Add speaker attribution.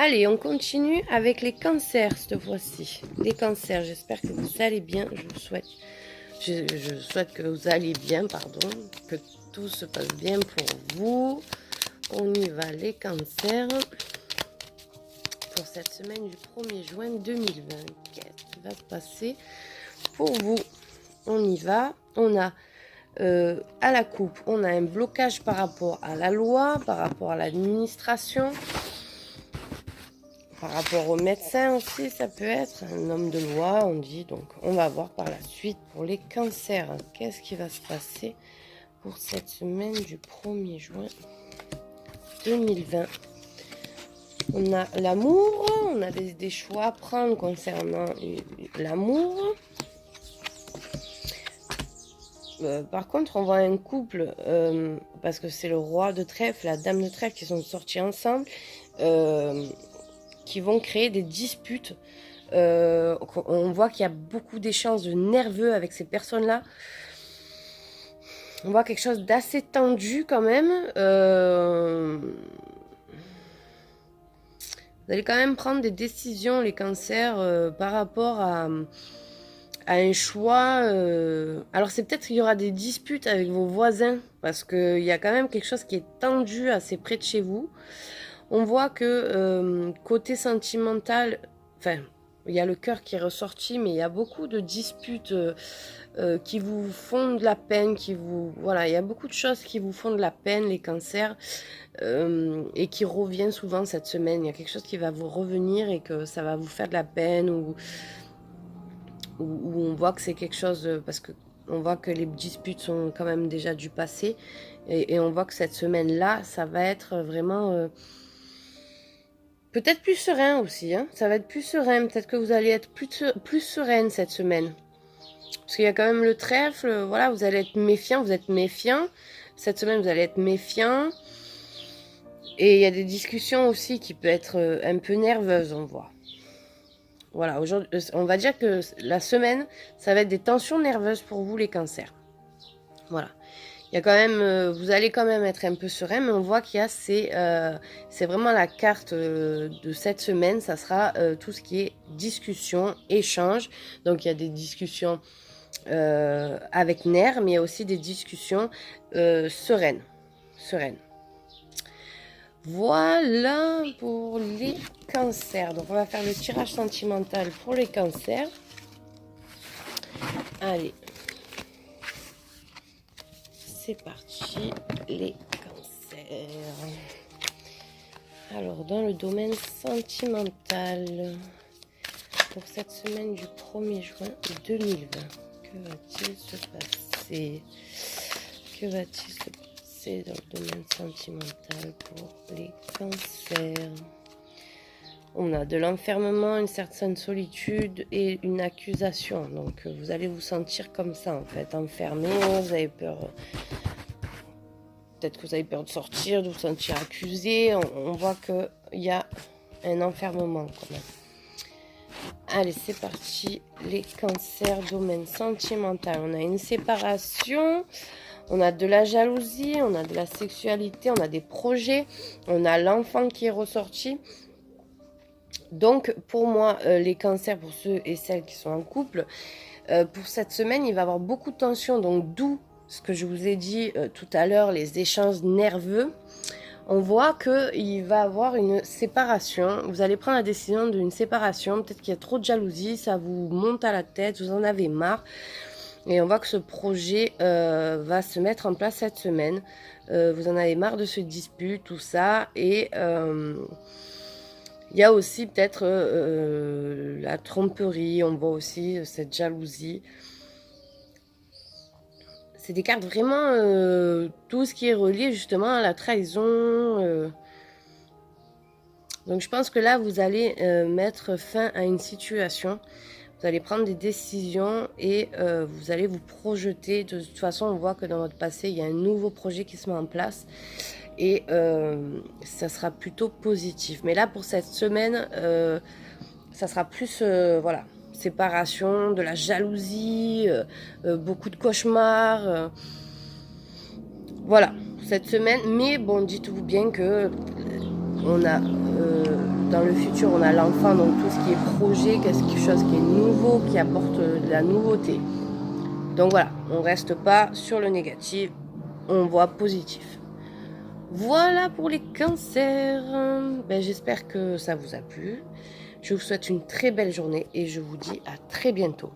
Speaker 1: Allez, on continue avec les cancers cette fois-ci. Les cancers, j'espère que vous allez bien. Je souhaite que vous allez bien, pardon, que tout se passe bien pour vous. On y va, les cancers. Pour cette semaine du 1er juin 2020, qu'est-ce qui va se passer pour vous? On y va. On a à la coupe, on a un blocage par rapport à la loi, par rapport à l'administration. Par rapport au médecin aussi, ça peut être un homme de loi, on dit. Donc, on va voir par la suite pour les cancers. Qu'est-ce qui va se passer pour cette semaine du 1er juin 2020? On a l'amour, on a des choix à prendre concernant l'amour. Par contre, on voit un couple, parce que c'est le roi de trèfle, la dame de trèfle qui sont sortis ensemble. Qui vont créer des disputes. On voit qu'il y a beaucoup d'échanges nerveux avec ces personnes-là. On voit quelque chose d'assez tendu quand même. Vous allez quand même prendre des décisions, les cancers, par rapport à un choix. Alors c'est peut-être qu'il y aura des disputes avec vos voisins, parce qu'il y a quand même quelque chose qui est tendu assez près de chez vous. On voit que côté sentimental, enfin, il y a le cœur qui est ressorti, mais il y a beaucoup de disputes qui vous font de la peine, voilà, il y a beaucoup de choses qui vous font de la peine, les cancers, et qui revient souvent cette semaine. Il y a quelque chose qui va vous revenir et que ça va vous faire de la peine, ou on voit que c'est quelque chose, parce que on voit que les disputes sont quand même déjà du passé, et on voit que cette semaine-là, ça va être vraiment... peut-être plus serein aussi, hein. Ça va être plus serein. Peut-être que vous allez être plus sereine cette semaine. Parce qu'il y a quand même le trèfle. Voilà, vous allez être méfiant. Vous êtes méfiant. Cette semaine, vous allez être méfiant. Et il y a des discussions aussi qui peuvent être un peu nerveuses, on voit. Voilà, aujourd'hui, on va dire que la semaine, ça va être des tensions nerveuses pour vous, les cancers. Voilà. Il y a quand même, vous allez quand même être un peu serein, mais on voit qu'il y a c'est vraiment la carte de cette semaine, ça sera tout ce qui est discussion, échange. Donc il y a des discussions avec nerfs, mais il y a aussi des discussions sereines. Voilà pour les cancers. Donc on va faire le tirage sentimental pour les cancers. Allez. C'est parti, les cancers. Alors, dans le domaine sentimental, pour cette semaine du 1er juin 2020, que va-t-il se passer? Que va-t-il se passer dans le domaine sentimental pour les cancers? On a de l'enfermement, une certaine solitude et une accusation. Donc, vous allez vous sentir comme ça, en fait, enfermé. Vous avez peur... Peut-être que vous avez peur de sortir, de vous sentir accusé. On voit qu'il y a un enfermement quand même. Allez, c'est parti. Les cancers, domaine sentimental. On a une séparation. On a de la jalousie. On a de la sexualité. On a des projets. On a l'enfant qui est ressorti. Donc, pour moi, les cancers, pour ceux et celles qui sont en couple, pour cette semaine, il va y avoir beaucoup de tension. Donc, d'où ce que je vous ai dit tout à l'heure, les échanges nerveux. On voit qu'il va y avoir une séparation. Vous allez prendre la décision d'une séparation. Peut-être qu'il y a trop de jalousie, ça vous monte à la tête, vous en avez marre. Et on voit que ce projet va se mettre en place cette semaine. Vous en avez marre de ce dispute, tout ça. Et il y a aussi peut-être la tromperie. On voit aussi cette jalousie. C'est des cartes vraiment, tout ce qui est relié justement à la trahison. Donc je pense que là, vous allez mettre fin à une situation. Vous allez prendre des décisions et vous allez vous projeter. De toute façon, on voit que dans votre passé, il y a un nouveau projet qui se met en place. Et ça sera plutôt positif. Mais là, pour cette semaine, ça sera plus, voilà... séparation, de la jalousie, beaucoup de cauchemars. Voilà, cette semaine. Mais bon, dites-vous bien que on a dans le futur, on a l'enfant, donc tout ce qui est projet, quelque chose qui est nouveau, qui apporte de la nouveauté. Donc voilà, on reste pas sur le négatif, on voit positif. Voilà pour les cancers. Ben, j'espère que ça vous a plu. Je vous souhaite une très belle journée et je vous dis à très bientôt.